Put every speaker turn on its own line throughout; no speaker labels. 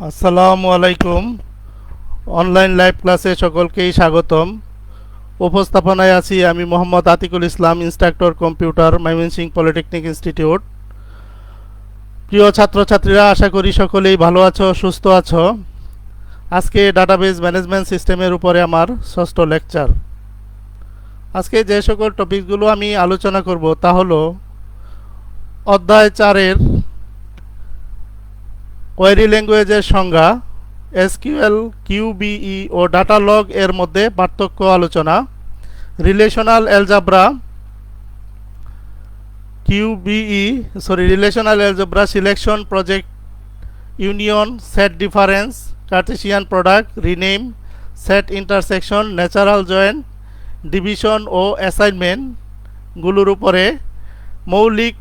আসসালামু আলাইকুম। Online live ক্লাসে সকলকেই স্বাগতম। উপস্থাপনায় আছি আমি Mohammad Atikul Islam, instructor computer, Mymensingh polytechnic institute. প্রিয় ছাত্রছাত্রীরা, আশা করি সকলেই ভালো আছো, সুস্থ আছো। আজকে ডাটাবেজ ম্যানেজমেন্ট সিস্টেমের উপরে আমার ষষ্ঠ লেকচার। আজকে যে সকল টপিকগুলো আমি আলোচনা করব তা হলো অধ্যায় 4-এর কোয়েরি ল্যাঙ্গুয়েজের সংজ্ঞা, এসকিউএল, কিউবিই ও ডাটা লগ এর মধ্যে পার্থক্য আলোচনা, relational algebra, relational algebra selection, project union, set difference, cartesian product, rename, set intersection, natural join, division ও অ্যাসাইনমেন্টগুলোর উপরে মৌলিক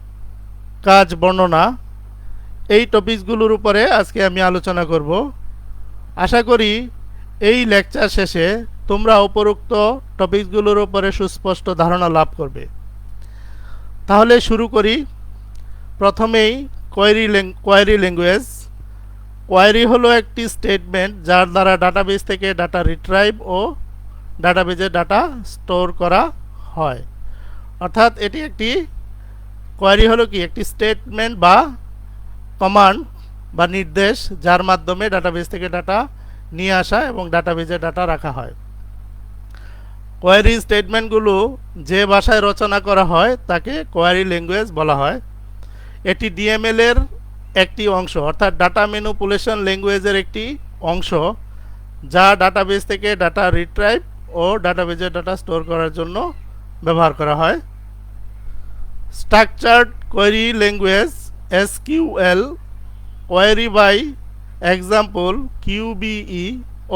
কাজ বর্ণনা, এই টপিকসগুলোর উপরে আজকে আমি আলোচনা করব। আশা করি এই লেকচার শেষে তোমরা উপরোক্ত টপিকসগুলোর উপরে সুস্পষ্ট ধারণা লাভ করবে। তাহলে শুরু করি। প্রথমেই কোয়েরি ল্যাঙ্গুয়েজ। কোয়েরি হলো একটি স্টেটমেন্ট যার দ্বারা ডাটাবেজ থেকে ডাটা রিট্রাইভ ও ডাটাবেজে ডাটা স্টোর করা হয়। অর্থাৎ এটি একটি কোয়েরি হলো কি একটি স্টেটমেন্ট বা কমান্ড বা নির্দেশ যার মাধ্যমে ডাটাবেজ থেকে ডাটা নিয়ে আসা এবং ডাটাবেজে ডাটা রাখা হয়। কোয়েরি স্টেটমেন্টগুলো যে ভাষায় রচনা করা হয় তাকে কোয়েরি ল্যাঙ্গুয়েজ বলা হয়। এটি ডিএমএল এর একটি অংশ, অর্থাৎ ডাটা ম্যানিপুলেশন ল্যাঙ্গুয়েজের একটি অংশ, যা ডাটাবেজ থেকে ডাটা রিট্রাইভ ও ডাটাবেজে ডাটা স্টোর করার জন্য ব্যবহার করা হয়। Structured query language, SQL, query by example, QBE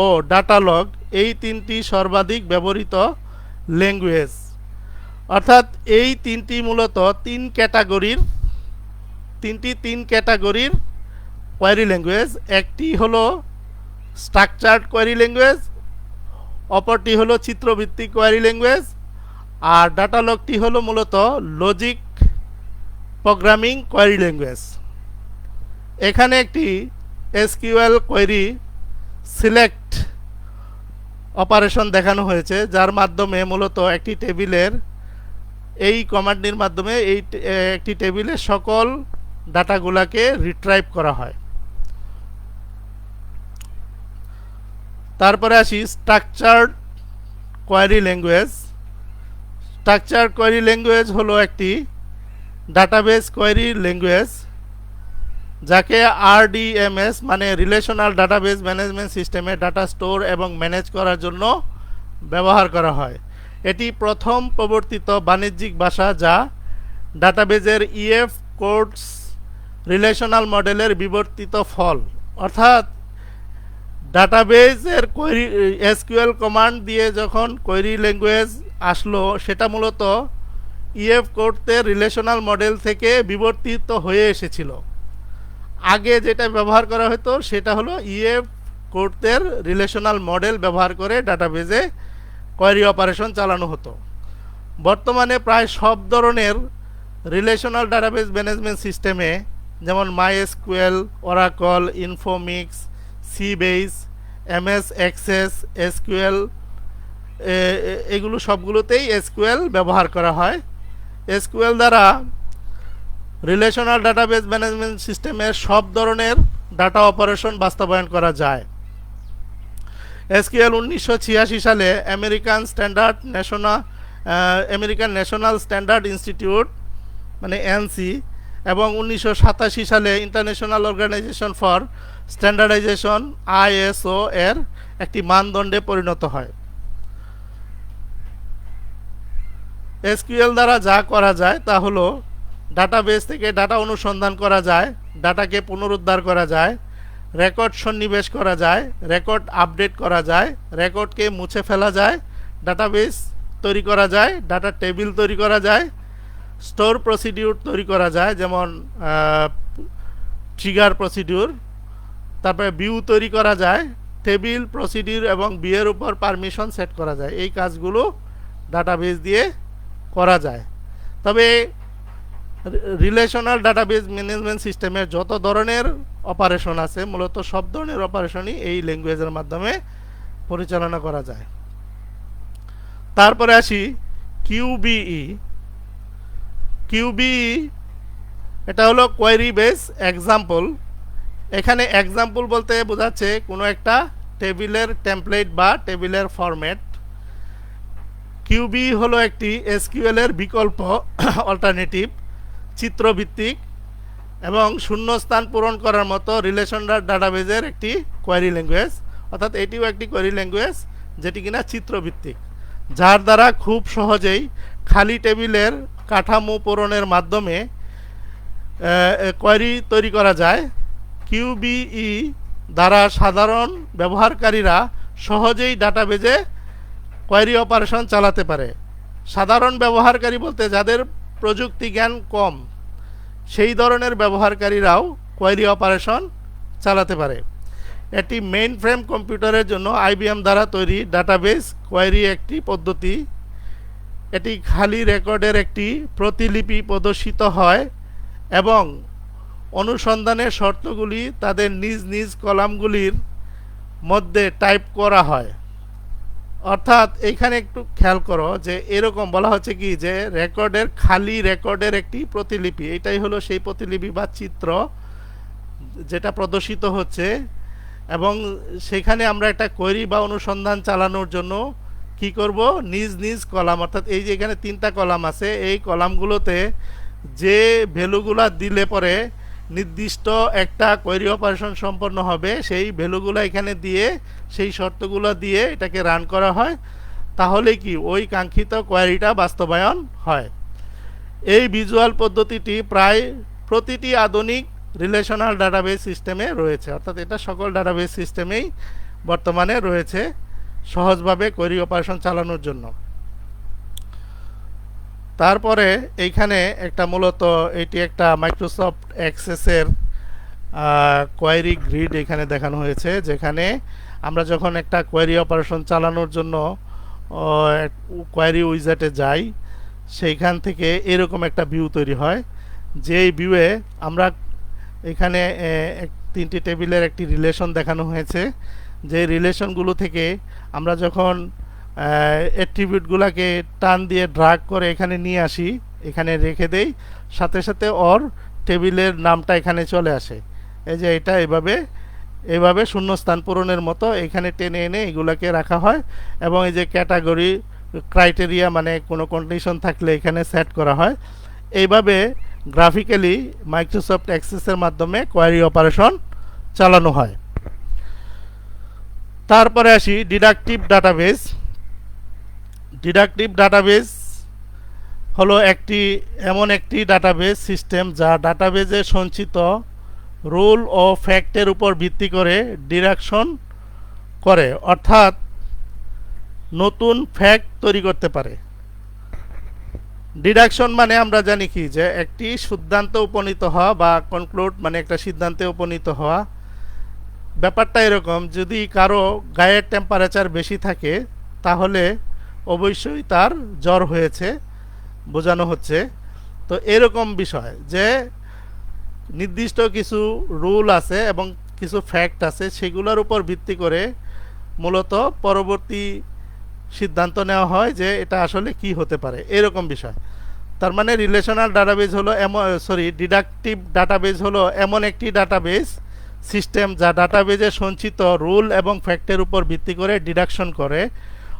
ও ডাটালগ, এই তিনটি সর্বাধিক ব্যবহৃত ল্যাঙ্গুয়েজ। অর্থাৎ এই তিনটি মূলত তিন ক্যাটাগরির কোয়েরি ল্যাঙ্গুয়েজ। একটি হলো স্ট্রাকচার্ড কোয়েরি ল্যাঙ্গুয়েজ, অপরটি হলো চিত্রভিত্তিক কোয়েরি ল্যাঙ্গুয়েজ, আর ডাটালগটি হলো মূলত লজিক প্রোগ্রামিং কোয়েরি ল্যাঙ্গুয়েজ। এখানে একটি এসকিউএল কোয়েরি সিলেক্ট অপারেশন দেখানো হয়েছে, যার মাধ্যমে মূলত একটি টেবিলের এই কমান্ডটির মাধ্যমে একটি টেবিলের সকল ডাটাগুলাকে রিট্রাইভ করা হয়। তারপরে আসি structured query language. Structured query language হলো একটি ডাটাবেজ কোয়েরি ল্যাঙ্গুয়েজ, যাকে আরডিএমএস মানে রিলেশনাল ডাটাবেজ ম্যানেজমেন্ট সিস্টেমে ডাটা স্টোর এবং ম্যানেজ করার জন্য ব্যবহার করা হয়। এটি প্রথম প্রবর্তিত বাণিজ্যিক ভাষা যা ডাটাবেজের ইএফ কোডস রিলেশনাল মডেলের বিবর্তিত ফল। অর্থাৎ ডাটাবেজের কোয়েরি এসকিউএল কমান্ড দিয়ে যখন কোয়েরি ল্যাঙ্গুয়েজ আসলো, সেটা মূলত ইএফ কোডতে রিলেশনাল মডেল থেকে বিবর্তিত হয়ে এসেছিল। আগে যেটা ব্যবহার করা হতো সেটা হলো ইএফ কোডের রিলেশনাল মডেল ব্যবহার করে ডাটাবেজে কোয়েরি অপারেশন চালানো হতো। বর্তমানে প্রায় সব ধরনের রিলেশনাল ডাটাবেজ ম্যানেজমেন্ট সিস্টেমে, যেমন MySQL, Oracle, Informix, Sybase, MS Access, SQL, এগুলো সবগুলোতেই এসকিউএল ব্যবহার করা হয়। এসকিউএল দ্বারা রিলেশনাল ডাটাবেজ ম্যানেজমেন্ট সিস্টেমের সব ধরনের ডাটা অপারেশন বাস্তবায়ন করা যায়। এসকিউএল 1986 সালে আমেরিকান ন্যাশনাল স্ট্যান্ডার্ড ইনস্টিটিউট মানে এনসি এবং 1987 সালে International Organization for Standardization ISO এর একটি মানদণ্ডে পরিণত হয়। এসকিউএল দ্বারা যা করা যায় তা হলো ডাটাবেজ থেকে ডাটা অনুসন্ধান করা যায়, ডাটাকে পুনরুদ্ধার করা যায়, রেকর্ড সন্নিবেশ করা যায়, রেকর্ড আপডেট করা যায়, রেকর্ডকে মুছে ফেলা যায়, ডাটাবেজ তৈরি করা যায়, ডাটা টেবিল তৈরি করা যায়, স্টোর প্রসিডিউর তৈরি করা যায়, যেমন ট্রিগার প্রসিডিউর, তারপরে ভিউ তৈরি করা যায়, টেবিল প্রসিডিউর এবং ভিউয়ের উপর পারমিশন সেট করা যায়। এই কাজগুলো ডাটাবেজ দিয়ে করা যায়। তবে রিলেশনাল ডাটাবেজ ম্যানেজমেন্ট সিস্টেমের যত ধরনের অপারেশন আছে মূলত সব ধরনের অপারেশনই এই ল্যাঙ্গুয়েজের মাধ্যমে পরিচালনা করা যায়। তারপরে আসি কিউবিই। কিউবিই এটা হলো কোয়েরি বেস এক্সাম্পল। এখানে এক্সাম্পল বলতে বোঝাচ্ছে কোনো একটা টেবিলের টেমপ্লেট বা টেবিলের ফরম্যাট। কিউবি হলো একটি এসকিউএল এর বিকল্প অল্টারনেটিভ, চিত্রভিত্তিক এবং শূন্যস্থান পূরণ করার মতো রিলেশনাল ডাটাবেজের একটি কোয়েরি ল্যাঙ্গুয়েজ। অর্থাৎ এটিও একটি কোয়েরি ল্যাঙ্গুয়েজ যেটি কিনা চিত্রভিত্তিক, যার দ্বারা খুব সহজেই খালি টেবিলের কাঠামো পূরণের মাধ্যমে কোয়েরি তৈরি করা যায়। কিউবিই দ্বারা সাধারণ ব্যবহারকারীরা সহজেই ডাটাবেজে কোয়েরি অপারেশন চালাতে পারে। সাধারণ ব্যবহারকারী বলতে যাদের প্রযুক্তি জ্ঞান কম, সেই ধরনের ব্যবহারকারীরাও কোয়েরি অপারেশন চালাতে পারে। এটি মেইন ফ্রেম কম্পিউটারের জন্য আইবিএম দ্বারা তৈরি ডাটাবেজ কোয়েরি একটি পদ্ধতি। এটি খালি রেকর্ডের একটি প্রতিলিপি প্রদর্শিত হয় এবং অনুসন্ধানের শর্তগুলি তাদের নিজ নিজ কলামগুলির মধ্যে টাইপ করা হয়। অর্থাৎ এইখানে একটু খেয়াল করো যে এরকম বলা হচ্ছে কি যে রেকর্ডের খালি রেকর্ডের একটি প্রতিলিপি, এটাই হলো সেই প্রতিলিপি বা চিত্র যেটা প্রদর্শিত হচ্ছে, এবং সেখানে আমরা একটা কোয়েরি বা অনুসন্ধান চালানোর জন্য কি করব, নিজ নিজ কলাম, অর্থাৎ এই যে এখানে 3টা কলাম আছে, এই কলামগুলোতে যে ভ্যালুগুলা দিলে পরে নির্দিষ্ট একটা কোয়েরি অপারেশন সম্পন্ন হবে, সেই ভ্যালুগুলো এখানে দিয়ে সেই শর্তগুলো দিয়ে এটাকে রান করা হয়, তাহলে কি ওই কাঙ্ক্ষিত কোয়েরিটা বাস্তবায়ন হয়। এই ভিজুয়াল পদ্ধতিটি প্রায় প্রতিটি আধুনিক রিলেশনাল ডাটাবেজ সিস্টেমে রয়েছে, অর্থাৎ এটা সকল ডাটাবেজ সিস্টেমেই বর্তমানে রয়েছে সহজভাবে কোয়েরি অপারেশন চালানোর জন্য। তারপরে এইখানে একটা মূলত এটি একটা মাইক্রোসফট অ্যাক্সেসের কোয়েরি গ্রিড এখানে দেখানো হয়েছে, যেখানে আমরা যখন একটা কোয়েরি অপারেশন চালানোর জন্য কোয়েরি উইজার্টে যাই, সেইখান থেকে এরকম একটা ভিউ তৈরি হয়, যেই ভিউয়ে আমরা এখানে 3টি টেবিলের একটি রিলেশন দেখানো হয়েছে। যে রিলেশনগুলো থেকে আমরা যখন অ্যাট্রিবিউটগুলোকে টান দিয়ে ড্রাগ করে এখানে নিয়ে আসি, এখানে রেখে দেই, সাথে সাথে ওর টেবিলের নামটা এখানে চলে আসে। এই যে এটা এভাবে শূন্যস্থান পূরণের মতো এখানে টেনে এনে এগুলোকে রাখা হয়, এবং এই যে ক্যাটাগরি ক্রাইটেরিয়া মানে কোনো কন্ডিশন থাকলে এখানে সেট করা হয়। এইভাবে গ্রাফিক্যালি মাইক্রোসফট অ্যাক্সেসের মাধ্যমে কোয়েরি অপারেশন চালানো হয়। তারপরে আসি ডিডাকটিভ ডাটাবেজ। ডিডাকটিভ ডাটাবেজ হলো এমন একটি ডাটাবেজ সিস্টেম যা ডাটাবেজে সঞ্চিত রুল ও ফ্যাক্টের উপর ভিত্তি করে ডিডাকশন করে, অর্থাৎ নতুন ফ্যাক্ট তৈরি করতে পারে। ডিডাকশন মানে আমরা জানি কি যে একটি সিদ্ধান্ত উপনীত হওয়া বা কনক্লুড মানে একটা সিদ্ধান্তে উপনীত হওয়া। ব্যাপারটা এরকম, যদি কারো গায়ের টেম্পারেচার বেশি থাকে তাহলে অবশ্যই তার জ্বর হয়েছে বোঝানো হচ্ছে। তো এরকম বিষয় যে নির্দিষ্ট কিছু রুল আছে এবং কিছু ফ্যাক্ট আছে, সেগুলোর উপর ভিত্তি করে মূলত পরবর্তী সিদ্ধান্ত নেওয়া হয় যে এটা আসলে কি হতে পারে, এরকম বিষয়। তার মানে রিলেশনাল ডাটাবেজ হলো ডিডাকটিভ ডাটাবেজ হলো এমন একটি ডাটাবেজ সিস্টেম যা ডাটাবেজে সঞ্চিত রুল এবং ফ্যাক্টের উপর ভিত্তি করে ডিডাকশন করে,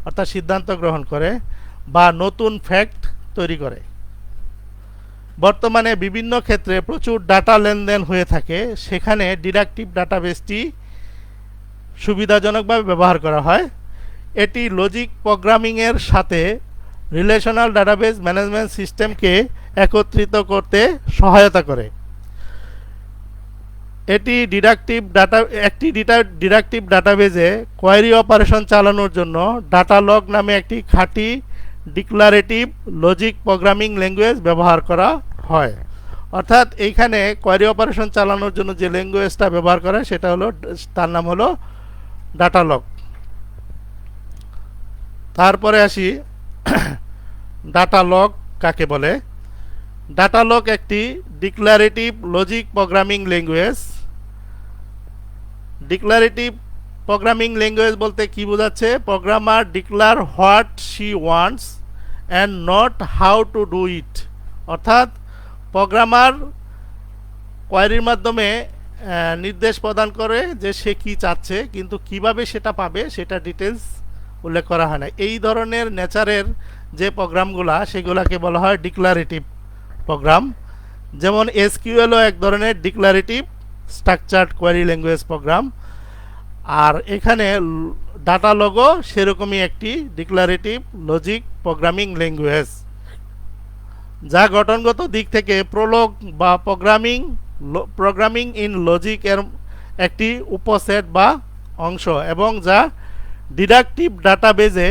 অর্থাৎ সিদ্ধান্ত গ্রহণ করে বা নতুন ফ্যাক্ট তৈরি করে। বর্তমানে বিভিন্ন ক্ষেত্রে প্রচুর ডাটা লেনদেন হয়ে থাকে, সেখানে ডিডাকটিভ ডাটাবেজটি সুবিধাজনকভাবে ব্যবহার করা হয়। এটি লজিক প্রোগ্রামিংয়ের সাথে রিলেশনাল ডাটাবেজ ম্যানেজমেন্ট সিস্টেমকে একত্রিত করতে সহায়তা করে। একটি ডিডাকটিভ ডাটাবেজে কোয়েরি অপারেশন চালানোর জন্য ডাটালগ নামে একটি খাঁটি ডিক্লারেটিভ লজিক প্রোগ্রামিং ল্যাঙ্গুয়েজ ব্যবহার করা হয়। অর্থাৎ এইখানে কোয়েরি অপারেশন চালানোর জন্য যে ল্যাঙ্গুয়েজটা ব্যবহার করে সেটা হলো, তার নাম হলো ডাটালগ। তারপরে আসি ডাটালগ কাকে বলে। ডাটালগ একটি declarative logic programming language. Declarative programming language বলতে কি বোঝাচ্ছে? Programmer declare what she wants and not how to do it. অর্থাৎ প্রোগ্রামার কোয়ারির মাধ্যমে নির্দেশ প্রদান করে যে সে কি চাচ্ছে, কিন্তু কিভাবে সেটা পাবে সেটা ডিটেলস উল্লেখ করা হয় না। এই ধরনের নেচারের যে প্রোগ্রামগুলা সেগুলাকে বলা হয় ডিক্লারেটিভ প্রোগ্রাম। যেমন এসকিউএলও এক ধরনের declarative structured query language program, আর এখানে ডাটালগও সেরকমই একটি ডিক্লারেটিভ লজিক প্রোগ্রামিং ল্যাঙ্গুয়েজ, যা গঠনগত দিক থেকে প্রোলগ বা প্রোগ্রামিং ইন লজিক এর একটি উপসেট বা অংশ, এবং যা ডিডাকটিভ ডাটাবেজে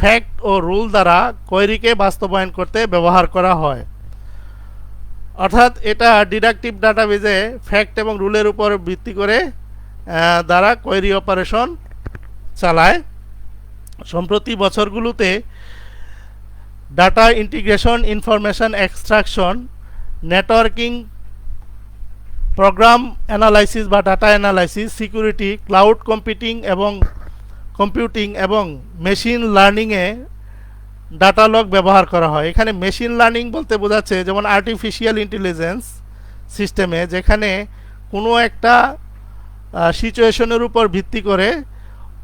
ফ্যাক্ট ও রুল দ্বারা কোয়েরিকে বাস্তবায়ন করতে ব্যবহার করা হয়। অর্থাৎ এটা ডিডাকটিভ ডাটাবেজে ফ্যাক্ট এবং রুলের উপর ভিত্তি করে দ্বারা কোয়েরি অপারেশন চালায়। সম্প্রতি বছরগুলোতে data integration, information extraction, networking, program analysis বা data analysis, security, cloud computing এবং মেশিন লার্নিংয়ে ডাটালগ ব্যবহার করা হয়। এখানে মেশিন লার্নিং বলতে বোঝাচ্ছে যেমন আর্টিফিশিয়াল ইন্টেলিজেন্স সিস্টেমে, যেখানে কোনো একটা সিচুয়েশনের উপর ভিত্তি করে,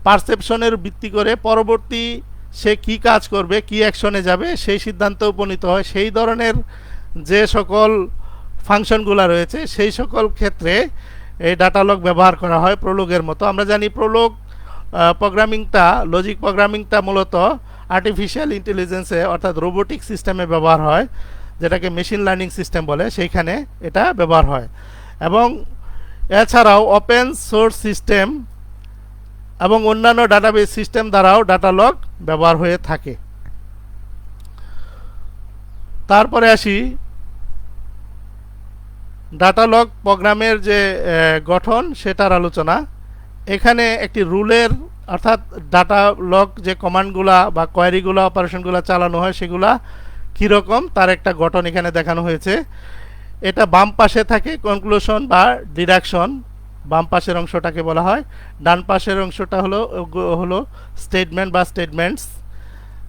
পারসেপশনের ভিত্তি করে পরবর্তী সে কি কাজ করবে, কি অ্যাকশনে যাবে সেই সিদ্ধান্তে উপনীত হয়। সেই ধরনের যে সকল ফাংশনগুলো রয়েছে সেই সকল ক্ষেত্রে এই ডাটালগ ব্যবহার করা হয় প্রোলগের মতো। আমরা জানি প্রোলগ প্রোগ্রামিংটা, লজিক প্রোগ্রামিংটা মূলত আর্টিফিশিয়াল ইন্টেলিজেন্সে অর্থাৎ রোবোটিক সিস্টেমে ব্যবহার হয়, যেটাকে মেশিন লার্নিং সিস্টেম বলে, সেইখানে এটা ব্যবহার হয়। এবং এছাড়াও ওপেন সোর্স সিস্টেম এবং অন্যান্য ডাটাবেস সিস্টেম দ্বারাও ডাটালগ ব্যবহার হয়ে থাকে। তারপরে আসি ডাটালগ প্রোগ্রামের যে গঠন সেটার আলোচনা। এখানে একটি রুলের অর্থাৎ ডাটালগ যে কমান্ডগুলা বা কোয়ারিগুলা অপারেশনগুলো চালানো হয় সেগুলা কীরকম তার একটা গঠন এখানে দেখানো হয়েছে। এটা বাম পাশে থাকে কনক্লুশন বা ডিডাকশন, বাম পাশের অংশটাকে বলা হয়। ডান পাশের অংশটা হলো স্টেটমেন্ট বা স্টেটমেন্টস।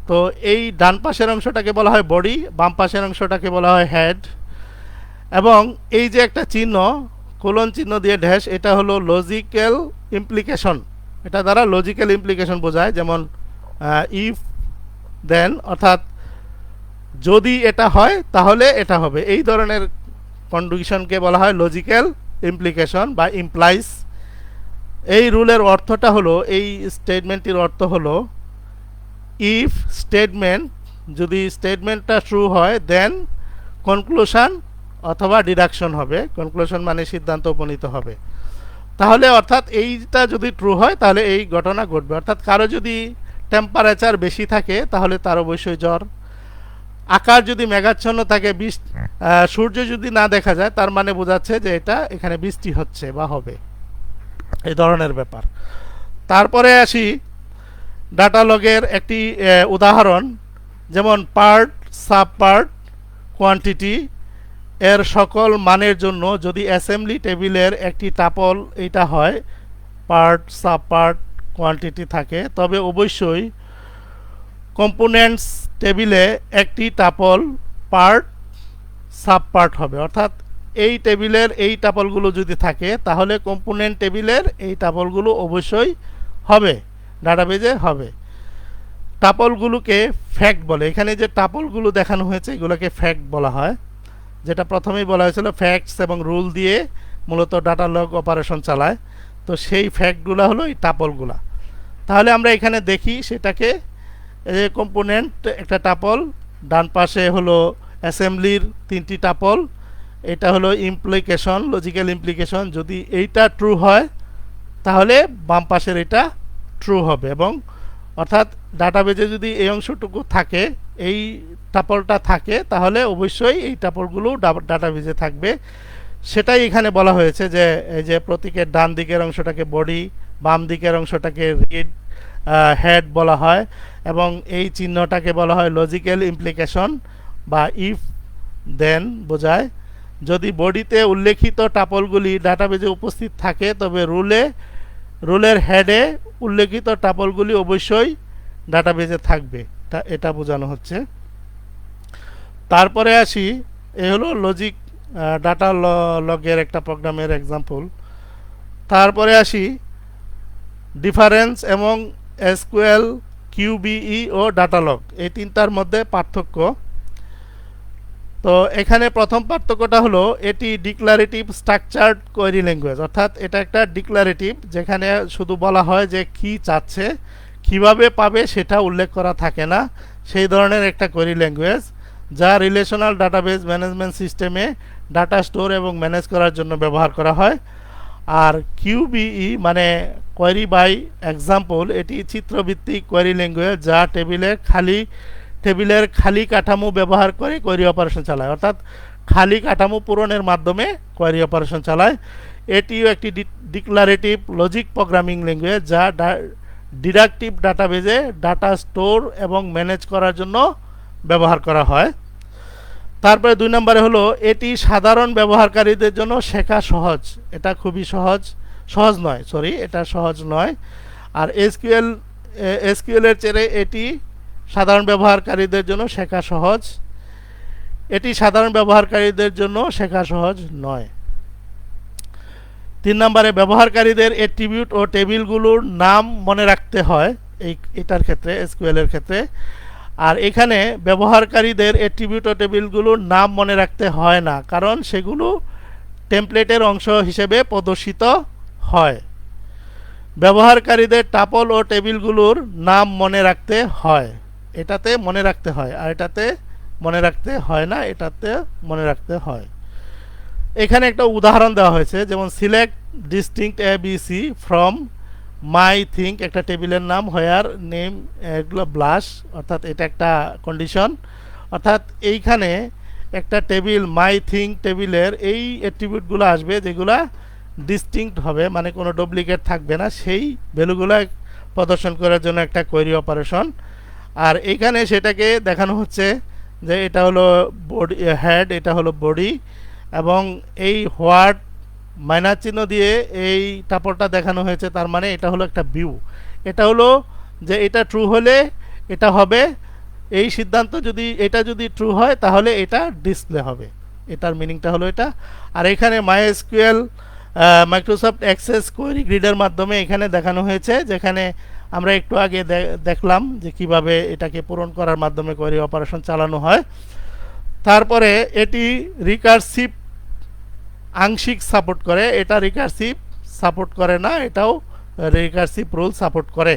তো এই ডান পাশের অংশটাকে বলা হয় বডি, বাম পাশের অংশটাকে বলা হয় হেড। এবং এই যে একটা চিহ্ন, কোলন চিহ্ন দিয়ে ড্যাশ, এটা হলো লজিক্যাল ইমপ্লিকেশন। এটা দ্বারা লজিক্যাল ইমপ্লিকেশন বোঝায়, যেমন ইফ দেন, অর্থাৎ যদি এটা হয় তাহলে এটা হবে, এই ধরনের কন্ডিশনকে বলা হয় লজিক্যাল ইমপ্লিকেশন বা ইমপ্লাইজ। এই রুলের অর্থটা হলো, এই স্টেটমেন্টটির অর্থ হলো ইফ স্টেটমেন্ট, যদি স্টেটমেন্টটা ট্রু হয় দেন কনক্লুশন অথবা ডিডাকশন হবে। কনক্লুশন মানে সিদ্ধান্ত উপনীত হবে। তাহলে অর্থাৎ এইটা যদি ট্রু হয় তাহলে এই ঘটনা ঘটবে। অর্থাৎ কারো যদি টেম্পারেচার বেশি থাকে তাহলে তার অবশ্যই জ্বর। আকাশ যদি মেঘাচ্ছন্ন থাকে, সূর্য যদি না দেখা যায়, তার মানে বোঝাচ্ছে যে এটা এখানে বৃষ্টি হচ্ছে বা হবে, এই ধরনের ব্যাপার। তারপরে আসি ডাটালগের একটি উদাহরণ, যেমন পার্ট, সাব পার্ট, কোয়ান্টিটি এর সকল মানের জন্য যদি অ্যাসেম্বলি টেবিলের একটি টাপল এটা হয়, পার্ট, সাব পার্ট, কোয়ান্টিটি থাকে, তবে অবশ্যই কম্পোনেন্টস টেবিলে একটি টাপল পার্ট, সাব পার্ট হবে। অর্থাৎ এই টেবিলের এই টাপলগুলো যদি থাকে তাহলে কম্পোনেন্ট টেবিলের এই টাপলগুলো অবশ্যই হবে, ডাটাবেজে হবে। টাপলগুলোকে ফ্যাক্ট বলে। এখানে যে টাপলগুলো দেখানো হয়েছে এগুলোকে ফ্যাক্ট বলা হয়, যেটা প্রথমেই বলা হয়েছিল ফ্যাক্টস এবং রুল দিয়ে মূলত ডাটালগ অপারেশন চালায়। তো সেই ফ্যাক্টগুলো হলো এই টাপলগুলা। তাহলে আমরা এখানে দেখি সেটাকে, এই কম্পোনেন্ট একটা টাপল, ডান পাশে হলো অ্যাসেম্বলির তিনটি টাপল, এটা হলো ইমপ্লিকেশন, লজিক্যাল ইমপ্লিকেশন। যদি এইটা ট্রু হয় তাহলে বাম পাশের এটা ট্রু হবে, এবং অর্থাৎ ডাটাবেজে যদি এই অংশটুকু থাকে, এই টাপলটা থাকে, তাহলে অবশ্যই এই টাপলগুলো ডাটাবেজে থাকবে। সেটাই এখানে বলা হয়েছে যে এই যে প্রতীকের ডান দিকের অংশটাকে বডি, বাম দিকের অংশটাকে হেড বলা হয়, এবং এই চিহ্নটাকে বলা হয় লজিক্যাল ইমপ্লিকেশন বা ইফ দেন বোঝায়। যদি বডিতে উল্লেখিত টাপলগুলি ডাটাবেজে উপস্থিত থাকে তবে রুলের হেডে উল্লেখিত টাপলগুলি অবশ্যই ডাটাবেজে থাকবে, এটা বোঝানো হচ্ছে। তারপরে আসি, এ হলো লজিক ডাটা লগের একটা প্রোগ্রামের এক্সাম্পল। তারপরে আসি ডিফারেন্স এবং এসকিউএল, কিউবিই ও ডাটা লগ, এই তিনটার মধ্যে পার্থক্য। তো এখানে প্রথম পার্থক্যটা হলো এটি ডিক্লারেটিভ স্ট্রাকচার্ড কোয়েরি ল্যাঙ্গুয়েজ, অর্থাৎ এটা একটা ডিক্লারেটিভ, যেখানে শুধু বলা হয় যে কি চাচ্ছে, কিভাবে পাবে সেটা উল্লেখ করা থাকে না, সেই ধরনের একটা কোয়েরি ল্যাঙ্গুয়েজ, যা রিলেশনাল ডাটাবেজ ম্যানেজমেন্ট সিস্টেমে ডাটা স্টোর এবং ম্যানেজ করার জন্য ব্যবহার করা হয়। আর কিউবিই মানে কোয়েরি বাই এক্সাম্পল, এটি চিত্রভিত্তিক কোয়েরি ল্যাঙ্গুয়েজ যা টেবিলের খালি কাঠামো ব্যবহার করে কোয়েরি অপারেশন চালায়, অর্থাৎ খালি কাঠামো পূরণের মাধ্যমে কোয়েরি অপারেশন চালায়। এটিও একটি ডিক্লারেটিভ লজিক প্রোগ্রামিং ল্যাঙ্গুয়েজ যা ডিডাকটিভ ডাটাবেজে ডাটা স্টোর এবং ম্যানেজ করার জন্য ব্যবহার করা হয়। তারপরে 2 নম্বরে হলো এটি সাধারণ ব্যবহারকারীদের জন্য শেখা সহজ, এটা খুবই সহজ নয়, এটা সহজ নয়। আর এসকিউএল এর চেয়ে এটি সাধারণ ব্যবহারকারীদের জন্য শেখা সহজ, এটি সাধারণ ব্যবহারকারীদের জন্য শেখা সহজ নয়। 3 নম্বরে ব্যবহারকারীদের অ্যাট্রিবিউট ও টেবিলগুলোর নাম মনে রাখতে হয় এটার ক্ষেত্রে, এসকিউএল এর ক্ষেত্রে। আর এখানে ব্যবহারকারীদের অ্যাট্রিবিউট ও টেবিলগুলোর নাম মনে রাখতে হয় না, কারণ সেগুলো টেমপ্লেটের অংশ হিসেবে প্রদর্শিত হয়। ব্যবহারকারীদের টাপল ও টেবিলগুলোর নাম মনে রাখতে হয়, এটাতে মনে রাখতে হয়, আর এটাতে মনে রাখতে হয় না, এটাতে মনে রাখতে হয়। এখানে একটা উদাহরণ দেওয়া হয়েছে, যেমন select distinct A B C from my think, একটা টেবিলের নাম, হোয়ার নেম এগুলো ব্লাশ, অর্থাৎ এটা একটা কন্ডিশন, অর্থাৎ এইখানে একটা টেবিল মাই থিঙ্ক টেবিলের এই অ্যাট্রিবিউটগুলো আসবে যেগুলো ডিস্টিংক্ট হবে, মানে কোনো ডুপ্লিকেট থাকবে না, সেই ভ্যালুগুলো প্রদর্শন করার জন্য একটা কোয়েরি অপারেশন। আর এইখানে সেটাকে দেখানো হচ্ছে যে এটা হলো বডি হেড, এটা হলো বডি, এবং এই হোয়াট মাইনাস চিহ্ন দিয়ে এই টাপলটা দেখানো হয়েছে, তার মানে এটা হলো একটা ভিউ, এটা হলো যে এটা ট্রু হলে এটা হবে, এই সিদ্ধান্ত এটা যদি ট্রু হয় তাহলে এটা ডিসপ্লে হবে, এটার মিনিংটা হলো এটা। আর এখানে মাইএসকিউএল মাইক্রোসফট অ্যাক্সেস কোয়েরি গ্রিডের মাধ্যমে এখানে দেখানো হয়েছে, যেখানে আমরা একটু আগে দেখলাম যে কিভাবে এটাকে পূরণ করার মাধ্যমে কোয়েরি অপারেশন চালানো হয়। তারপরে এটি রিকারসিভ আংশিক সাপোর্ট করে, এটা রিকারসিভ সাপোর্ট করে না, এটাও রিকারসিভ রুল সাপোর্ট করে।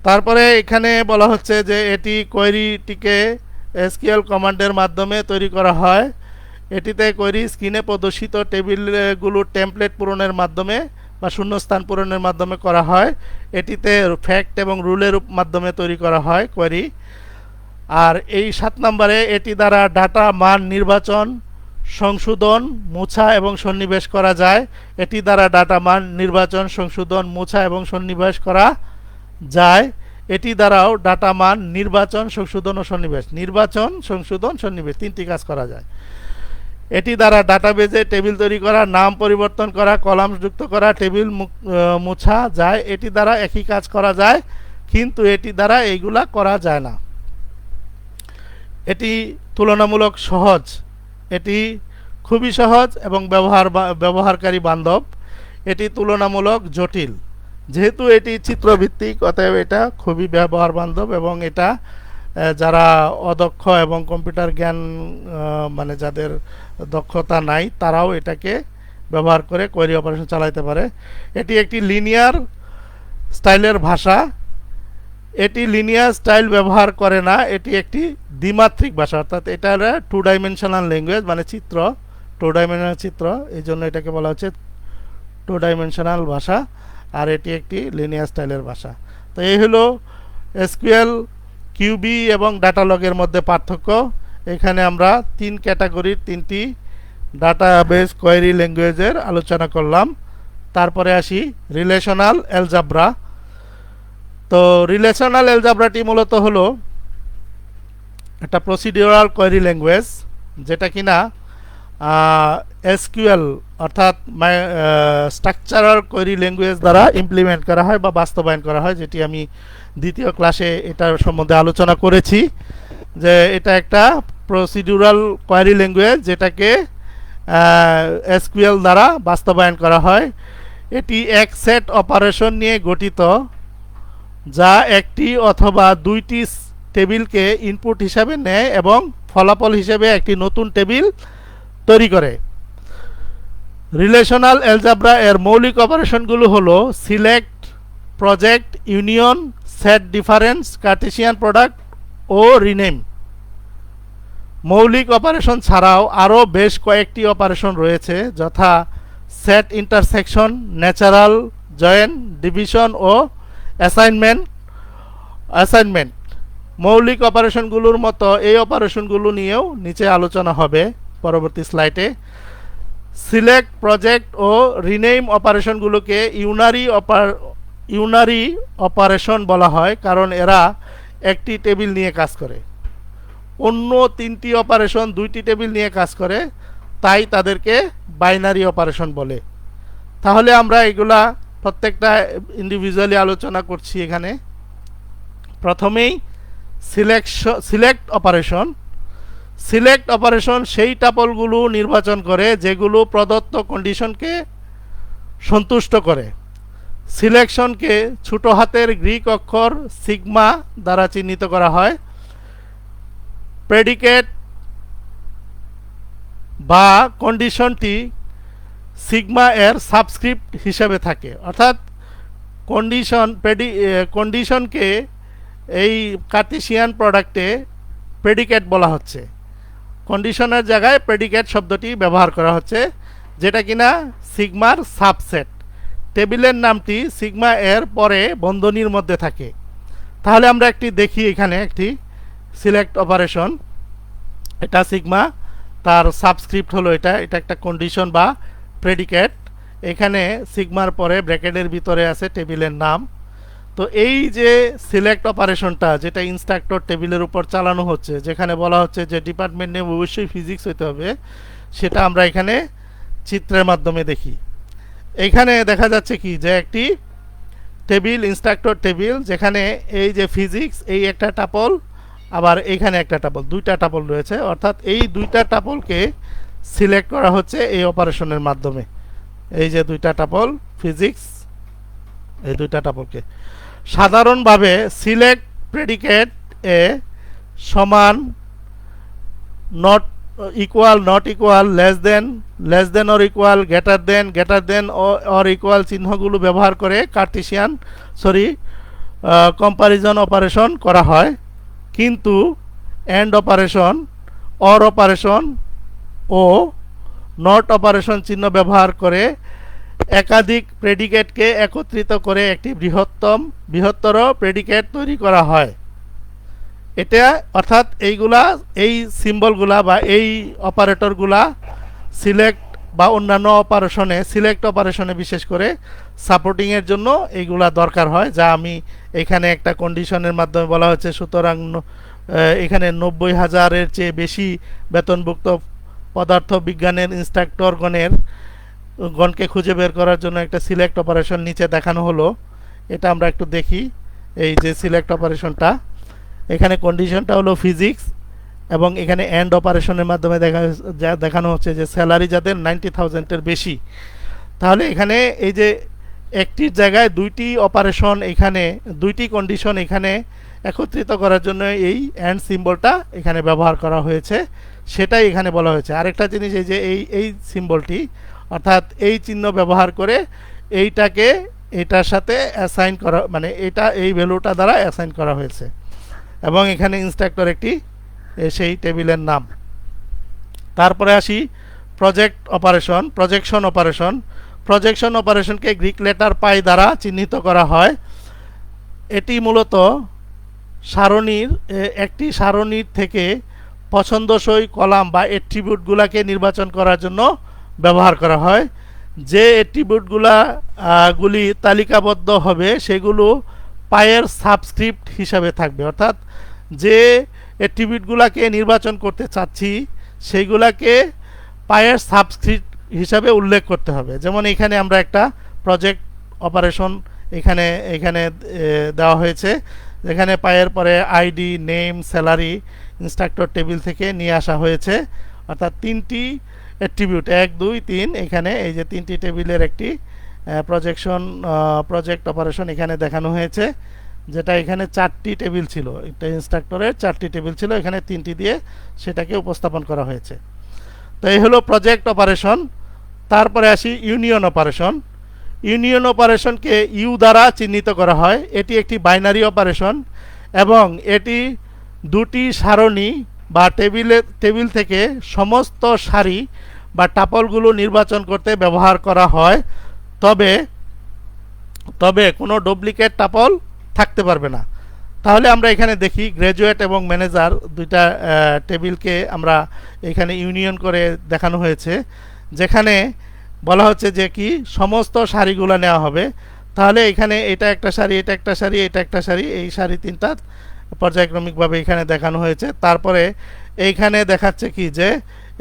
তারপরে এখানে বলা হচ্ছে যে এটি কোয়েরিটিকে এসকিউএল কমান্ডের মাধ্যমে তৈরি করা হয়, এটিতে কোয়েরি স্ক্রিনে প্রদর্শিত টেবিলগুলোর টেমপ্লেট পূরণের মাধ্যমে বা শূন্যস্থান পূরণের মাধ্যমে করা হয়, এটিতে ফ্যাক্ট এবং রুলের মাধ্যমে তৈরি করা হয় কোয়েরি। আর এই 7 নম্বরে এটি দ্বারা ডাটা মান নির্বাচন, সংশোধন, মোছা এবং সন্নিবেশ করা যায়, এটি দ্বারা ডাটা মান নির্বাচন, সংশোধন, মোছা এবং সন্নিবেশ করা যায়, এটি দ্বারাও ডাটা মান নির্বাচন, সংশোধন ও সন্নিবেশ, নির্বাচন, সংশোধন, সন্নিবেশ, 3টি কাজ করা যায়। এটি দ্বারা ডাটাবেজে টেবিল তৈরি করা, নাম পরিবর্তন করা, কলাম যুক্ত করা, টেবিল মোছা যায়, এটি দ্বারা একই কাজ করা যায়, কিন্তু এটি দ্বারা এইগুলা করা যায় না। এটি তুলনামূলক সহজ, এটি খুবই সহজ এবং ব্যবহারকারী বান্ধব, এটি তুলনামূলক জটিল, যেহেতু এটি চিত্রভিত্তিক অতএব এটা খুবই ব্যবহার বান্ধব, এবং এটা যারা অদক্ষ এবং কম্পিউটার জ্ঞান মানে যাদের দক্ষতা নাই তারাও এটাকে ব্যবহার করে কোয়েরি অপারেশন চালাতে পারে। এটি একটি লিনিয়ার স্টাইলের ভাষা, এটি লিনিয়ার স্টাইল ব্যবহার করে না, এটি একটি দ্বিমাত্রিক ভাষা, অর্থাৎ এটা 2 ডাইমেনশনাল ল্যাঙ্গুয়েজ, মানে চিত্র, 2 ডাইমেনশনাল চিত্র, এই জন্য এটাকে বলা হচ্ছে 2 ডাইমেনশনাল ভাষা। আর এটি একটি লিনিয়ার স্টাইলের ভাষা। তো এই হলো এসকিউএল, কিউবি এবং ডাটা লগের মধ্যে পার্থক্য। এখানে আমরা 3 ক্যাটাগরির 3টি ডাটাবেজ কোয়েরি ল্যাঙ্গুয়েজের আলোচনা করলাম। তারপরে আসি রিলেশনাল অ্যালজাব্রা। তো রিলেশনাল অ্যালজাব্রাটি মূলত হলো একটা প্রসিডিউরাল কোয়েরি ল্যাঙ্গুয়েজ, যেটা কিনা এসকিউএল অর্থাৎ স্ট্রাকচারাল কোয়েরি ল্যাঙ্গুয়েজ দ্বারা ইমপ্লিমেন্ট করা হয় বা বাস্তবায়ন করা হয়, যেটি আমি দ্বিতীয় ক্লাসে এটার সম্বন্ধে আলোচনা করেছি যে এটা একটা প্রসিডিউরাল কোয়েরি ল্যাঙ্গুয়েজ যেটাকে এসকিউএল দ্বারা বাস্তবায়ন করা হয়। এটি এক সেট অপারেশন নিয়ে গঠিত যা একটি অথবা দুইটি টেবিলকে ইনপুট হিসাবে নেয় এবং ফলাফল হিসেবে একটি নতুন টেবিল তৈরি করে। রিলেশনাল অ্যালজেব্রা এর মৌলিক অপারেশনগুলো হলো select, project, union, set difference, cartesian product ও রিনেম। মৌলিক অপারেশন ছাড়াও আরও বেশ কয়েকটি অপারেশন রয়েছে, যথা set intersection, natural join, division ও অ্যাসাইনমেন্ট। মৌলিক অপারেশনগুলোর মতো এই অপারেশনগুলো নিয়েও নিচে আলোচনা হবে পরবর্তী স্লাইডে। সিলেক্ট, প্রজেক্ট ও রিনেম অপারেশনগুলোকে ইউনারি অপারেশন বলা হয়, কারণ এরা একটি টেবিল নিয়ে কাজ করে। অন্য তিনটি অপারেশন দুইটি টেবিল নিয়ে কাজ করে, তাই তাদেরকে বাইনারি অপারেশন বলে। তাহলে আমরা এগুলা প্রত্যেকটা ইন্ডিভিজুয়ালি আলোচনা করছি এখানে। প্রথমেই সিলেক্ট অপারেশন। সিলেক্ট অপারেশন সেই টাপলগুলো নির্বাচন করে যেগুলো প্রদত্ত কন্ডিশনকে সন্তুষ্ট করে। সিলেকশনকে ছোট হাতের গ্রিক অক্ষর সিগমা দ্বারা চিহ্নিত করা হয়। প্রেডিকেট বা কন্ডিশনটি সিগমা এর সাবস্ক্রিপ্ট হিসেবে থাকে, অর্থাৎ কন্ডিশনকে এই কার্টেসিয়ান প্রোডাক্টে প্রেডিকেট বলা হচ্ছে। কন্ডিশনের জায়গায় প্রেডিকেট শব্দটি ব্যবহার করা হচ্ছে, যেটা কিনা সিগমার সাবসেট। টেবিলের নামটি সিগমা এর পরে বন্ধনীর মধ্যে থাকে। তাহলে আমরা একটি দেখি, এখানে একটি সিলেক্ট অপারেশন, এটা সিগমা, তার সাবস্ক্রিপ্ট হলো এটা একটা কন্ডিশন বা প্রেডিকেট। এখানে সিগমার পরে ব্র্যাকেটের ভিতরে আছে টেবিলের নাম। তো এই যে সিলেক্ট অপারেশনটা যেটা ইনস্ট্রাক্টর টেবিলের উপর চালানো হচ্ছে, যেখানে বলা হচ্ছে যে ডিপার্টমেন্ট নেম অবশ্যই ফিজিক্স হতে হবে, সেটা আমরা এখানে চিত্রের মাধ্যমে দেখি। এইখানে দেখা যাচ্ছে কি যে একটি টেবিল, ইনস্ট্রাক্টর টেবিল, যেখানে এই যে ফিজিক্স এই একটা টাপল, আবার এইখানে একটা টাপল, দুইটা টাপল রয়েছে, অর্থাৎ এই দুইটা টাপলকে সিলেক্ট করা হচ্ছে এই অপারেশনের মাধ্যমে। এই যে দুইটা টাপল ফিজিক্স, এই দুইটা টাপলকে সাধারণভাবে সিলেক্ট প্রেডিকেট এ সমান, not equal, not equal, less than or equal, greater than or equal চিহ্নগুলো ব্যবহার করে কম্পারিজন অপারেশন করা হয়। কিন্তু এন্ড অপারেশন, অর অপারেশন ও নট অপারেশন চিহ্ন ব্যবহার করে একাধিক প্রেডিকেটকে একত্রিত করে একটি বৃহত্তর প্রেডিকেট তৈরি করা হয়। এটা অর্থাৎ এই সিম্বলগুলা বা এই অপারেটরগুলা সিলেক্ট বা অন্যান্য অপারেশনে, সিলেক্ট অপারেশনে বিশেষ করে সাপোর্টিংয়ের জন্য এইগুলা দরকার হয়, যা আমি এখানে একটা কন্ডিশনের মাধ্যমে বলা হচ্ছে। সুতরাং এখানে 90,000-এর চেয়ে বেশি বেতনভুক্ত পদার্থ বিজ্ঞানের গণকে খুঁজে বের করার জন্য একটা সিলেক্ট অপারেশন নিচে দেখানো হলো। এটা আমরা একটু দেখি। এই যে সিলেক্ট অপারেশনটা, এখানে কন্ডিশনটা হলো ফিজিক্স, এবং এখানে এন্ড অপারেশনের মাধ্যমে দেখানো হচ্ছে যে স্যালারি যাদের 90,000-এর বেশি। তাহলে এখানে এই যে একটির জায়গায় দুইটি অপারেশন, এখানে দুইটি কন্ডিশন এখানে একত্রিত করার জন্য এই এন্ড সিম্বলটা এখানে ব্যবহার করা হয়েছে, সেটাই এখানে বলা হয়েছে। আরেকটা জিনিস, এই যে এই সিম্বলটি, অর্থাৎ এই চিহ্ন ব্যবহার করে এইটাকে এটার সাথে অ্যাসাইন করা, মানে এটা এই ভ্যালুটা দ্বারা অ্যাসাইন করা হয়েছে। এবং এখানে ইনস্ট্রাক্টর একটি সেই টেবিলের নাম। তারপরে আসি প্রজেকশন অপারেশনকে গ্রিক লেটার পাই দ্বারা চিহ্নিত করা হয়। এটি মূলত একটি সারণীর থেকে পছন্দসই কলাম বা অ্যাট্রিবিউটগুলোকে নির্বাচন করার জন্য ব্যবহার করা হয়। যে অ্যাট্রিবিউটগুলি তালিকাবদ্ধ হবে সেগুলো পায়ের সাবস্ক্রিপ্ট হিসাবে থাকবে, অর্থাৎ যে অ্যাট্রিবিউটগুলোকে নির্বাচন করতে চাচ্ছি সেইগুলাকে পায়ের সাবস্ক্রিপ্ট হিসাবে উল্লেখ করতে হবে। যেমন এখানে আমরা একটা প্রজেক্ট অপারেশন এখানে এখানে দেওয়া হয়েছে, যেখানে পায়ের পরে ID, name, salary instructor table থেকে নিয়ে আসা হয়েছে, অর্থাৎ তিনটি অ্যাট্রিবিউট 1 2 3 এখানে এই যে তিনটি টেবিলের একটি প্রজেক্ট অপারেশন এখানে দেখানো হয়েছে, যেটা এখানে 4টি টেবিল ছিল, একটা ইনস্ট্রাক্টরের 4টি টেবিল ছিল, এখানে 3টি দিয়ে সেটাকে উপস্থাপন করা হয়েছে। তো এই হলো প্রজেক্ট অপারেশন। তারপরে আসি ইউনিয়ন অপারেশন। ইউনিয়ন অপারেশনকে ইউ দ্বারা চিহ্নিত করা হয়। এটি একটি বাইনারি অপারেশন এবং এটি দুটি সারণী বা টেবিল থেকে সমস্ত সারি বা টাপলগুলো নির্বাচন করতে ব্যবহার করা হয়। তবে কোনো ডুপ্লিকেট টাপল থাকতে পারবে না। তাহলে আমরা এখানে দেখি গ্র্যাজুয়েট এবং ম্যানেজার দুইটা টেবিলকে আমরা এখানে ইউনিয়ন করে দেখানো হয়েছে, যেখানে বলা হচ্ছে যে কি সমস্ত সারিগুলো নেওয়া হবে। তাহলে এখানে এটা একটা সারি, এটা একটা সারি, এটা একটা সারি, এই সারি তিনটা পর্যায়ক্রমিকভাবে এখানে দেখানো হয়েছে। তারপরে এইখানে দেখাচ্ছে কি যে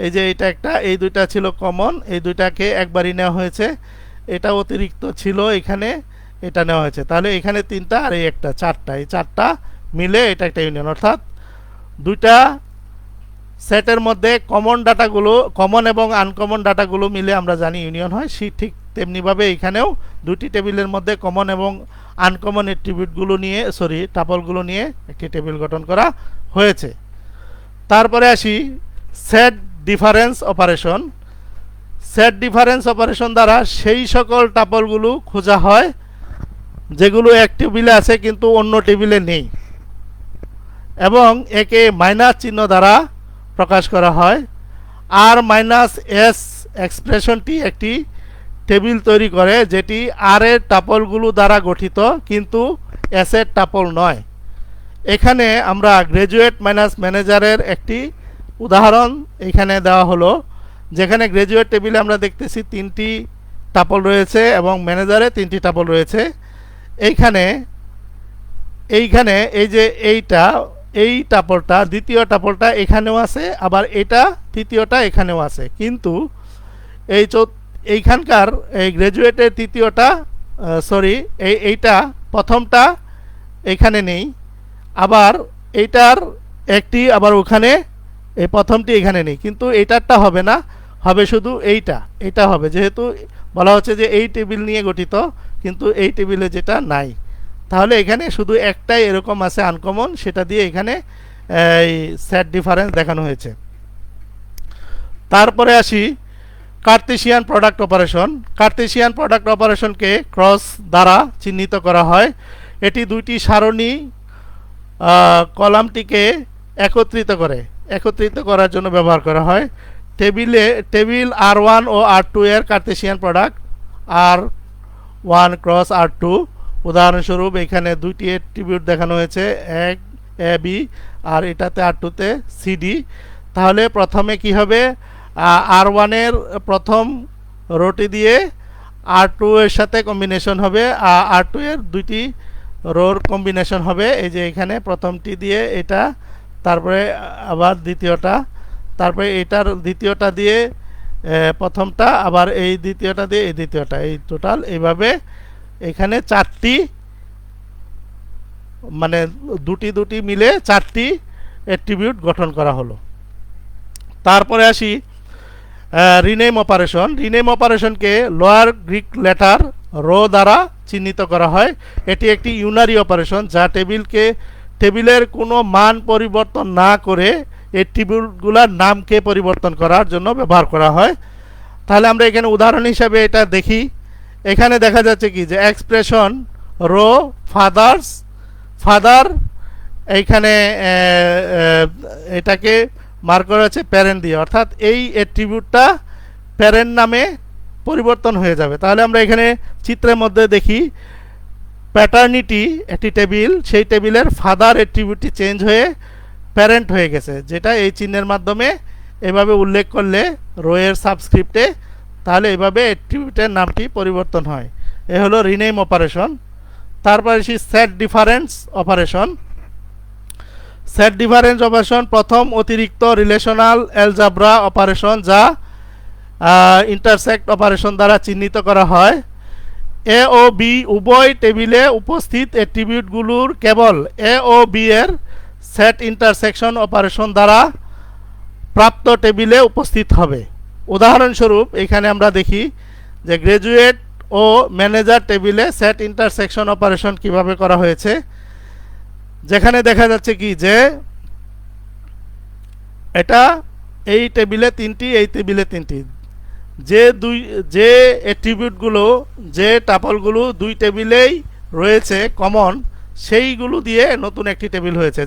এই যে এটা একটা, এই দুইটা ছিল কমন, এই দুইটাকে একবারই নেওয়া হয়েছে, এটা অতিরিক্ত ছিল এখানে, এটা নেওয়া হয়েছে। তাহলে এখানে তিনটা আর এই একটা, চারটা, এই চারটা মিলে এটা একটা ইউনিয়ন, অর্থাৎ দুইটা সেটের মধ্যে কমন এবং আনকমন ডাটাগুলো মিলে আমরা জানি ইউনিয়ন হয়। ঠিক তেমনিভাবে এখানেও দুটি টেবিলের মধ্যে কমন এবং আনকমন অ্যাট্রিবিউটগুলো নিয়ে টাপলগুলো নিয়ে একটি টেবিল গঠন করা হয়েছে। তারপরে আসি set difference operation. Set difference operation দ্বারা সেই সকল টাপলগুলো খোঁজা হয় যেগুলো এক টেবিলে আছে কিন্তু অন্য টেবিলে নেই, এবং একে মাইনাস চিহ্ন দ্বারা প্রকাশ করা হয়। আর মাইনাস এস এক্সপ্রেশনটি একটি টেবিল তৈরি করে যেটি আর এর টাপলগুলো দ্বারা গঠিত কিন্তু এস এর টাপল নয়। এখানে আমরা গ্র্যাজুয়েট মাইনাস ম্যানেজারের একটি উদাহরণ এখানে দেওয়া হলো, যেখানে গ্র্যাজুয়েট টেবিলে আমরা দেখতেছি 3টি টাপল রয়েছে এবং ম্যানেজারে 3টি টাপল রয়েছে। এইখানে এই যে এই টাপলটা, দ্বিতীয় টাপলটা এখানেও আছে, আবার এটা তৃতীয়টা এখানেও আছে, কিন্তু এইখানকার এই গ্র্যাজুয়েটের তৃতীয়টা এইটা প্রথমটা এখানে নেই, আবার এইটার একটি আবার ওখানে, এই প্রথমটি এখানে নেই, কিন্তু এইটারটা হবে না, হবে শুধু এইটা হবে, যেহেতু বলা হচ্ছে যে এই টেবিল নিয়ে গঠিত কিন্তু এই টেবিলে যেটা নাই। তাহলে এখানে শুধু একটাই এরকম আছে আনকমন, সেটা দিয়ে এখানে এই সেট ডিফারেন্স দেখানো হয়েছে। তারপরে আসি cartesian product operation. Cartesian product অপারেশনকে ক্রস দ্বারা চিহ্নিত করা হয়। এটি দুইটি সারণী কলামটিকে একত্রিত করার জন্য ব্যবহার করা হয়। টেবিল R1 ও R2 এর Cartesian product R1 cross R2। উদাহরণস্বরূপ এখানে দুইটি অ্যাট্রিবিউট দেখানো হয়েছে, এক AB আর এটাতে R2তে CD। তাহলে প্রথমে কি হবে, R1 এর প্রথম রোটি দিয়ে R2 এর সাথে কম্বিনেশন হবে, R2 এর দুইটি রোর কম্বিনেশন হবে। এই যে এখানে প্রথমটি দিয়ে এটা, তারপরে আবার দ্বিতীয়টা, তারপরে এটার দ্বিতীয়টা দিয়ে প্রথমটা, আবার এই দ্বিতীয়টা দিয়ে এই দ্বিতীয়টা, এই টোটাল এইভাবে এখানে 4টি, মানে দুটি মিলে 4টি অ্যাট্রিবিউট গঠন করা হলো। তারপরে আসি রিনেম অপারেশন। রিনেম অপারেশনকে লোয়ার গ্রিক লেটার রো দ্বারা চিহ্নিত করা হয়। এটি একটি ইউনারি অপারেশন যা টেবিলের কোনো মান পরিবর্তন না করে অ্যাট্রিবিউটগুলোর নামকে পরিবর্তন করার জন্য ব্যবহার করা হয়। তাহলে আমরা এখানে উদাহরণ হিসাবে এটা দেখি। এখানে দেখা যাচ্ছে কি যে এক্সপ্রেশন রো ফাদার, এইখানে এটাকে মার্ক করা হচ্ছে প্যারেন্ট দিয়ে, অর্থাৎ এই অ্যাট্রিবিউটটা প্যারেন্ট নামে পরিবর্তন হয়ে যাবে। তাহলে আমরা এখানে চিত্রের মধ্যে দেখি প্যাটার্নিটি একটি টেবিল, সেই টেবিলের ফাদার অ্যাট্রিবিউটটি চেঞ্জ হয়ে প্যারেন্ট হয়ে গেছে, যেটা এই চিহ্নের মাধ্যমে এভাবে উল্লেখ করলে রোয়ের সাবস্ক্রিপ্টে, তাহলে এভাবে অ্যাট্রিবিউটের নামটি পরিবর্তন হয়। এ হলো রিনেম অপারেশন। তারপর আসি set difference operation. Set difference operation প্রথম অতিরিক্ত রিলেশনাল অ্যালজাব্রা অপারেশন যা ইন্টারসেক্ট অপারেশন দ্বারা চিহ্নিত করা হয়। এ ও বি উভয় টেবিলে উপস্থিত অ্যাট্রিবিউটগুলোর কেবল এ ও বি এর সেট ইন্টারসেকশন অপারেশন দ্বারা প্রাপ্ত টেবিলে উপস্থিত হবে। উদাহরণস্বরূপ এখানে আমরা দেখি যে গ্র্যাজুয়েট ও ম্যানেজার টেবিলে সেট ইন্টারসেকশন অপারেশন কিভাবে করা হয়েছে, যেখানে দেখা যাচ্ছে কি যে এটা এই টেবিলে তিনটি, এই টেবিলে তিনটি, যে অ্যাট্রিবিউটগুলো যে টাপলগুলো দুই টেবিলেই রয়েছে কমন, সেইগুলো দিয়ে নতুন একটি টেবিল হয়েছে।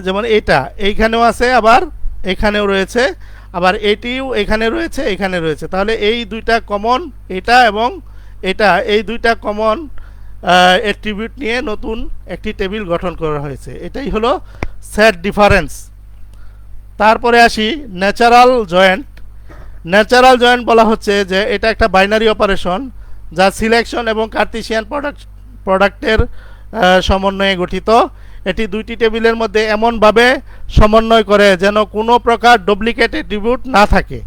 যেমন এইটা এইখানেও আছে, আবার এখানেও রয়েছে, আবার এটিও এখানে রয়েছে, এখানে রয়েছে। তাহলে এই দুইটা কমন, এটা এবং এটা, এই দুইটা কমন অ্যাট্রিবিউট নিয়ে নতুন একটি টেবিল গঠন করা হয়েছে। এটাই হলো সেট ডিফারেন্স। তারপরে আসি ন্যাচারাল জয়েন্ট। ন্যাচারাল জয়েন্ট বলা হচ্ছে যে এটা একটা বাইনারি অপারেশন যা সিলেকশন এবং কার্টেসিয়ান প্রোডাক্টের সমন্বয়ে গঠিত। এটি দুইটি টেবিলের মধ্যে এমনভাবে সমন্বয় করে যেন কোনো প্রকার ডুপ্লিকেট অ্যাট্রিবিউট না থাকে।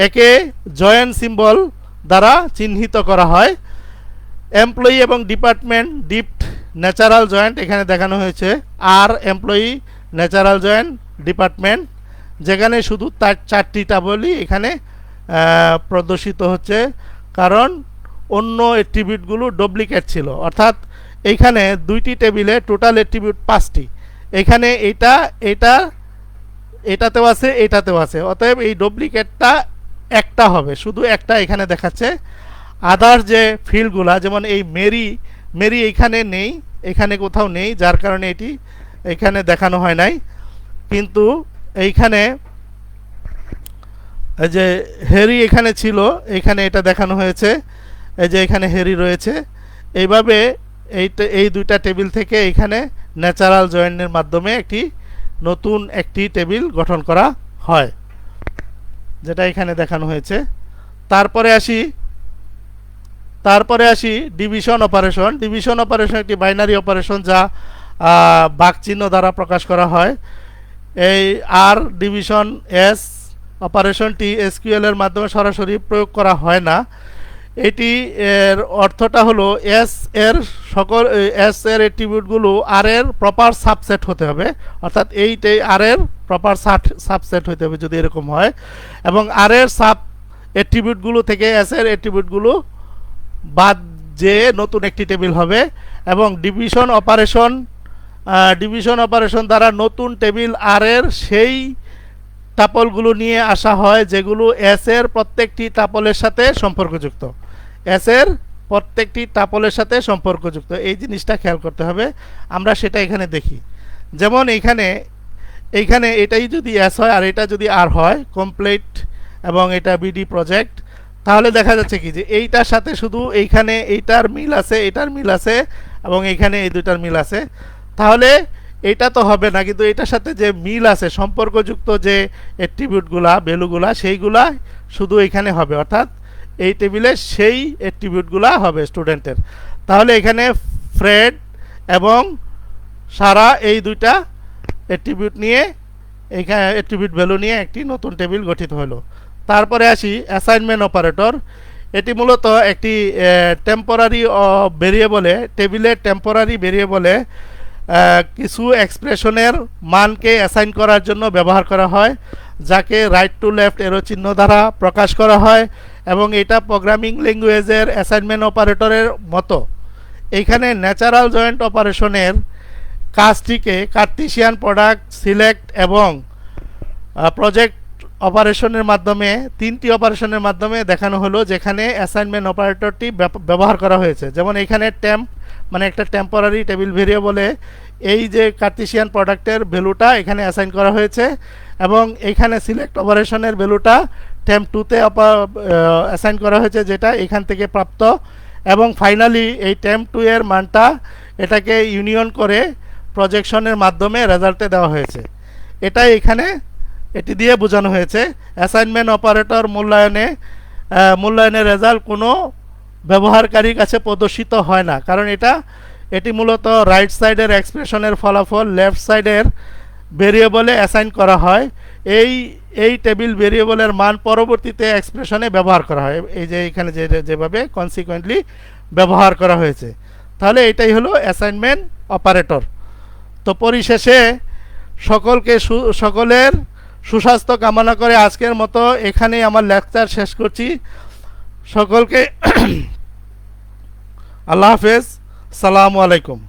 একে জয়েন্ট সিম্বল দ্বারা চিহ্নিত করা হয়। এমপ্লয়ি এবং ডিপার্টমেন্ট ডিপড ন্যাচারাল জয়েন্ট এখানে দেখানো হয়েছে। আর এমপ্লয়ি ন্যাচারাল জয়েন্ট ডিপার্টমেন্ট, যেখানে শুধু তার চারটি টেবিলই এখানে প্রদর্শিত হচ্ছে, কারণ অন্য অ্যাট্রিবিউটগুলো ডুপ্লিকেট ছিল। অর্থাৎ এইখানে দুইটি টেবিলে টোটাল অ্যাট্রিবিউট 5টি, এখানে এটাতেও আছে, এটাতেও আছে। অতএব এই ডুপ্লিকেটটা একটা হবে, শুধু একটা এখানে দেখাচ্ছে। আদার যে ফিল্ডগুলা, যেমন এই মেরি এইখানে নেই, এখানে কোথাও নেই, যার কারণে এটি এখানে দেখানো হয় নাই। কিন্তু এইখানে এই যে হ্যারি এখানে ছিল, এখানে এটা দেখানো হয়েছে। এই যে এখানে হ্যারি রয়েছে। এইভাবে এই দুইটা টেবিল থেকে এখানে ন্যাচারাল জয়েন্টের মাধ্যমে নতুন একটি টেবিল গঠন করা হয়, যেটা এখানে দেখানো হয়েছে। তারপরে আসি ডিভিশন অপারেশন। ডিভিশন অপারেশন একটি বাইনারি অপারেশন যা বাক চিহ্ন দ্বারা প্রকাশ করা হয়। এই আর ডিভিশন এস অপারেশনটি এসকিউএল এর মাধ্যমে সরাসরি প্রয়োগ করা হয় না। এটি এর অর্থটা হলো এস এর অ্যাট্রিবিউটগুলো আর এর প্রপার সাবসেট হতে হবে। অর্থাৎ এইটাই আর এর প্রপার সাবসেট হতে হবে যদি এরকম হয়, এবং আর এর সাব অ্যাট্রিবিউটগুলো থেকে এস এর অ্যাট্রিবিউটগুলো বাদ যে নতুন একটি টেবিল হবে। এবং ডিভিশন অপারেশন দ্বারা নতুন টেবিল আর এর সেই টাপলগুলো নিয়ে আসা হয় যেগুলো এস এর প্রত্যেকটি টাপলের সাথে সম্পর্কযুক্ত। এই জিনিসটা খেয়াল করতে হবে, আমরা সেটা এখানে দেখি। যেমন এইখানে এটাই যদি এস হয় আর এটা যদি আর হয়, কমপ্লিট এবং এটা বিডি প্রজেক্ট, তাহলে দেখা যাচ্ছে কি যে এইটার সাথে শুধু এইখানে এইটার মিল আছে, এটার মিল আছে, এবং এইখানে এই দুইটার মিল আছে। তাহলে এটা তো হবে না, কিন্তু এটার সাথে যে মিল আছে, সম্পর্কযুক্ত যে অ্যাট্রিবিউটগুলা, ভ্যালুগুলা, সেইগুলা শুধু এখানে হবে। অর্থাৎ এই টেবিলে সেই অ্যাট্রিবিউটগুলা হবে স্টুডেন্টের। তাহলে এখানে ফ্রেড এবং সারা এই দুইটা অ্যাট্রিবিউট নিয়ে, এইখানে অ্যাট্রিবিউট ভ্যালু নিয়ে একটি নতুন টেবিল গঠিত হলো। তারপরে আসি অ্যাসাইনমেন্ট অপারেটর। এটি মূলত একটি টেম্পোরারি ভেরিয়েবলে, টেবিলের টেম্পোরারি ভেরিয়েবলে কিছু এক্সপ্রেশনের মানকে অ্যাসাইন করার জন্য ব্যবহার করা হয়, যাকে রাইট টু লেফট এরো চিহ্ন দ্বারা প্রকাশ করা হয়। এবং এটা প্রোগ্রামিং ল্যাঙ্গুয়েজের অ্যাসাইনমেন্ট অপারেটরের মতো। এইখানে ন্যাচারাল জয়েন্ট অপারেশনের কাজটিকে কার্টেসিয়ান প্রোডাক্ট, সিলেক্ট এবং প্রজেক্ট অপারেশনের মাধ্যমে, তিনটি অপারেশনের মাধ্যমে দেখানো হলো, যেখানে অ্যাসাইনমেন্ট অপারেটরটি ব্যবহার করা হয়েছে। যেমন এখানে টেম্প মানে একটা টেম্পোরারি টেবিল ভেরিয়েবলে এই যে কার্টেসিয়ান প্রোডাক্টের ভ্যালুটা এখানে অ্যাসাইন করা হয়েছে, এবং এইখানে সিলেক্ট অপারেশনের ভ্যালুটা টেম্প 2তে অ্যাসাইন করা হয়েছে, যেটা এখান থেকে প্রাপ্ত। এবং ফাইনালি এই টেম্প 2 এর মানটা এটাকে ইউনিয়ন করে প্রজেকশনের মাধ্যমে রেজাল্টে দেওয়া হয়েছে। এটাই এখানে এটি দিয়ে বোঝানো হয়েছে। অ্যাসাইনমেন্ট অপারেটর মূল্যায়নের রেজাল্ট কোনো ব্যবহারকারীর কাছে প্রদর্শিত হয় না, কারণ এটা এটি মূলত রাইট সাইডের এক্সপ্রেশনের ফলাফল লেফট সাইডের ভেরিয়েবলে অ্যাসাইন করা হয়। এই টেবিল ভেরিয়েবলের মান পরবর্তীতে এক্সপ্রেশনে ব্যবহার করা হয়, এই যে এখানে যেভাবে কনসিকুয়েন্টলি ব্যবহার করা হয়েছে। তাহলে এটাই হলো অ্যাসাইনমেন্ট অপারেটর। তো পরিশেষে সকলের সুস্বাস্থ্য কামনা করে আজকের মতো এখানেই আমার লেকচার শেষ করছি। সকলকে আল্লাহ হাফেজ, সালামু আলাইকুম।